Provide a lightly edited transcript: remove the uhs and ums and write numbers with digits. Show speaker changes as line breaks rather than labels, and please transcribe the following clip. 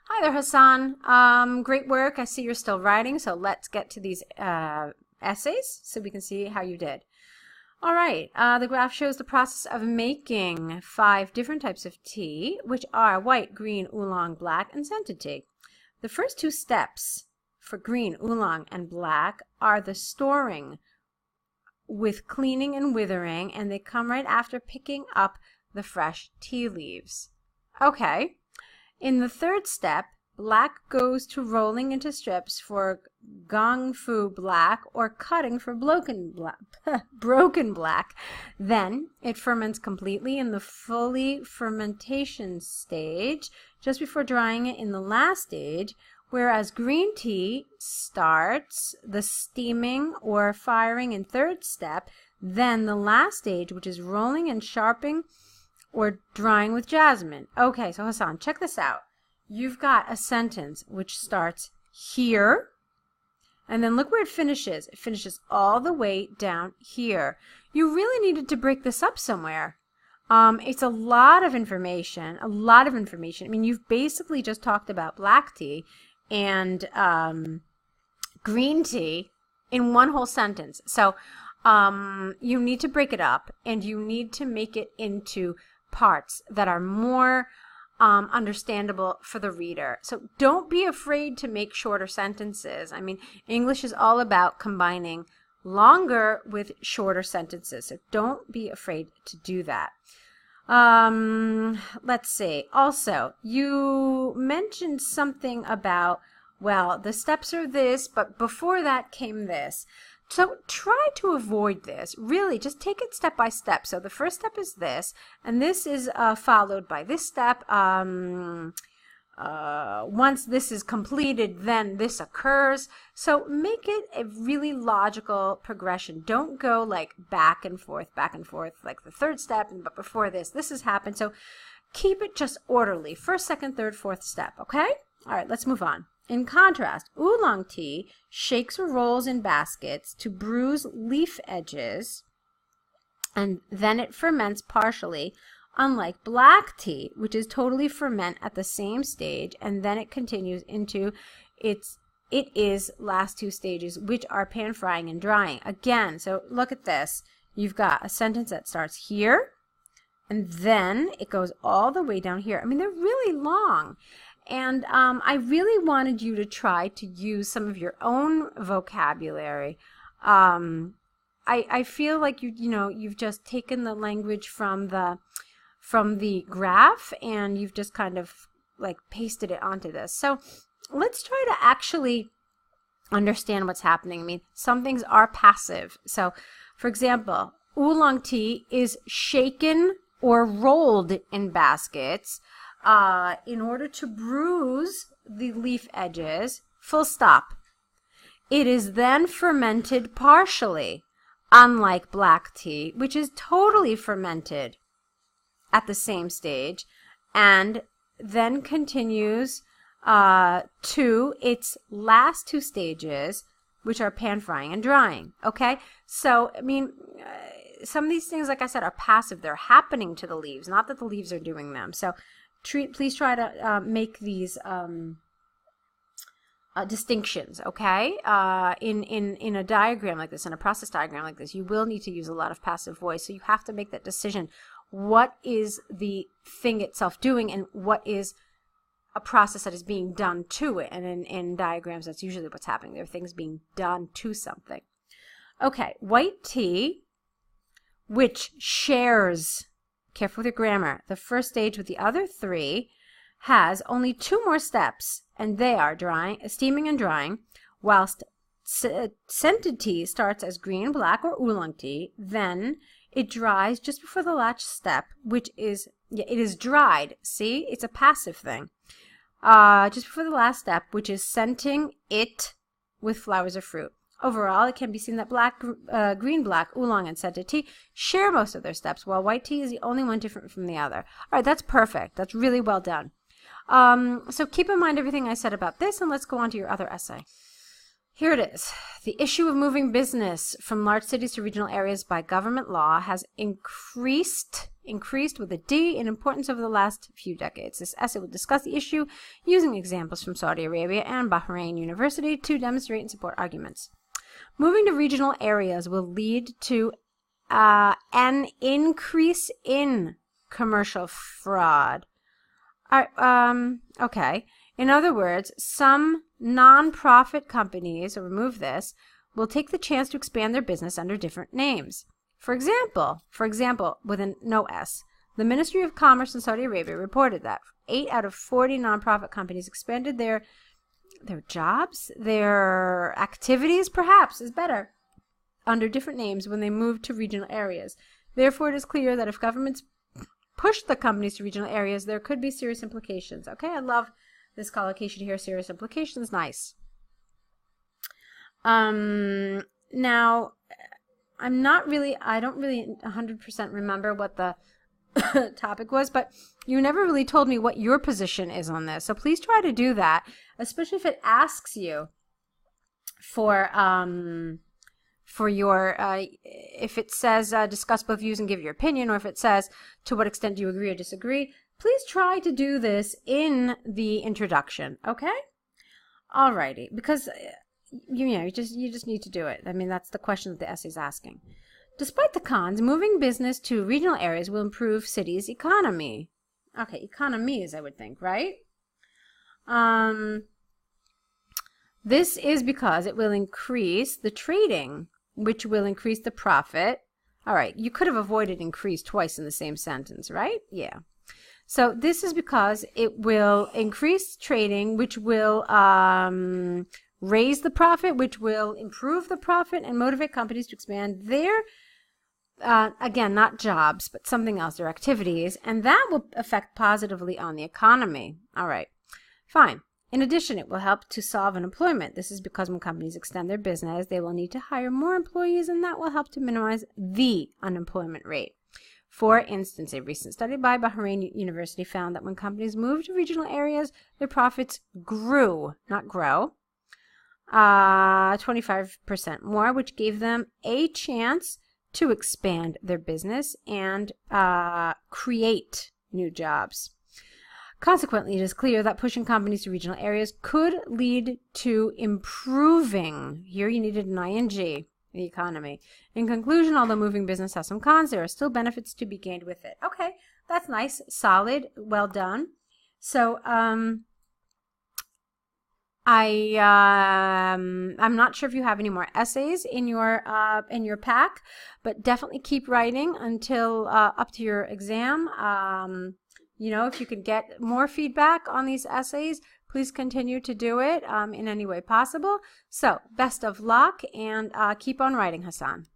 Hi there, Hassan. Great work. I see you're still writing, so let's get to these essays so we can see how you did. All right, the graph shows the process of making 5 different types of tea, which are white, green, oolong, black, and scented tea. The first 2 steps for green, oolong, and black are the storing with cleaning and withering, and they come right after picking up the fresh tea leaves. Okay. In the third step, black goes to rolling into strips for gong fu black or cutting for broken black. Then it ferments completely in the fully fermentation stage just before drying it in the last stage, whereas green tea starts the steaming or firing in third step, then the last stage, which is rolling and sharpening or drying with jasmine. Okay, so Hassan, check this out. You've got a sentence which starts here, and then look where it finishes. It finishes all the way down here. You really needed to break this up somewhere. It's a lot of information, I mean, you've basically just talked about black tea and green tea in one whole sentence. So you need to break it up, and you need to make it into parts that are more understandable for the reader. So don't be afraid to make shorter sentences. I mean, English is all about combining longer with shorter sentences. So don't be afraid to do that. Let's see. Also, you mentioned something about, well, the steps are this, but before that came this. So try to avoid this. Really, just take it step by step. So the first step is this, and this is followed by this step. Once this is completed, then this occurs. So make it a really logical progression. Don't go like back and forth, like the third step, but before this has happened. So keep it just orderly. First, second, third, fourth step, okay? All right, let's move on. In contrast, oolong tea shakes or rolls in baskets to bruise leaf edges, and then it ferments partially, unlike black tea, which is totally ferment at the same stage, and then it continues into its last 2 stages, which are pan frying and drying. Again, so look at this. You've got a sentence that starts here, and then it goes all the way down here. I mean, they're really long. And I really wanted you to try to use some of your own vocabulary. I feel like you've just taken the language from the graph, and you've just kind of like pasted it onto this. So let's try to actually understand what's happening. I mean, some things are passive. So, for example, oolong tea is shaken or rolled in baskets in order to bruise the leaf edges, full stop. It is then fermented partially, unlike black tea, which is totally fermented at the same stage, and then continues to its last 2 stages, which are pan frying and drying. Okay, so I mean, some of these things, like I said, are passive. They're happening to the leaves, not that the leaves are doing them. So please try to make these distinctions, okay? In a diagram like this, in a process diagram like this, you will need to use a lot of passive voice, so you have to make that decision. What is the thing itself doing, and what is a process that is being done to it? And in diagrams, that's usually what's happening. There are things being done to something. Okay, white tea, which shares, careful with your grammar, the first stage with the other 3, has only 2 more steps, and they are steaming and drying, whilst scented tea starts as green, black, or oolong tea. Then it dries just before the last step, which is, it is dried. See, it's a passive thing. Just before the last step, which is scenting it with flowers or fruit. Overall, it can be seen that green, black, oolong, and scented tea share most of their steps, while white tea is the only one different from the other. All right, that's perfect. That's really well done. So keep in mind everything I said about this, and let's go on to your other essay. Here it is. The issue of moving business from large cities to regional areas by government law has increased with a D in importance over the last few decades. This essay will discuss the issue using examples from Saudi Arabia and Bahrain University to demonstrate and support arguments. Moving to regional areas will lead to an increase in commercial fraud. Okay. In other words, some non-profit companies, or remove this, will take the chance to expand their business under different names. For example, with a no S, the Ministry of Commerce in Saudi Arabia reported that 8 out of 40 non-profit companies expanded their jobs, their activities, perhaps is better, under different names when they moved to regional areas. Therefore, it is clear that if governments push the companies to regional areas, there could be serious implications. Okay, I love this collocation here, serious implications, nice. Now, I don't really 100% remember what the topic was, but you never really told me what your position is on this. So please try to do that, especially if it asks you for your, if it says discuss both views and give your opinion, or if it says to what extent do you agree or disagree. Please try to do this in the introduction, okay? Alrighty, because you just need to do it. I mean, that's the question that the essay is asking. Despite the cons, moving business to regional areas will improve cities' economy. Okay, economies, I would think, right? This is because it will increase the trading, which will increase the profit. All right, you could have avoided increase twice in the same sentence, right? Yeah. So this is because it will increase trading, which will raise the profit, which will improve the profit and motivate companies to expand their, again, not jobs, but something else, their activities, and that will affect positively on the economy. All right, fine. In addition, it will help to solve unemployment. This is because when companies extend their business, they will need to hire more employees, and that will help to minimize the unemployment rate. For instance, a recent study by Bahrain University found that when companies moved to regional areas, their profits grew, not grow, 25% more, which gave them a chance to expand their business and create new jobs. Consequently, it is clear that pushing companies to regional areas could lead to improving, here you needed an ing, the economy. In conclusion, although moving business has some cons, there are still benefits to be gained with it. Okay, that's nice, solid, well done. So I'm not sure if you have any more essays in your pack, but definitely keep writing until up to your exam. You know, if you can get more feedback on these essays, please continue to do it in any way possible. So, best of luck, and keep on writing, Hassan.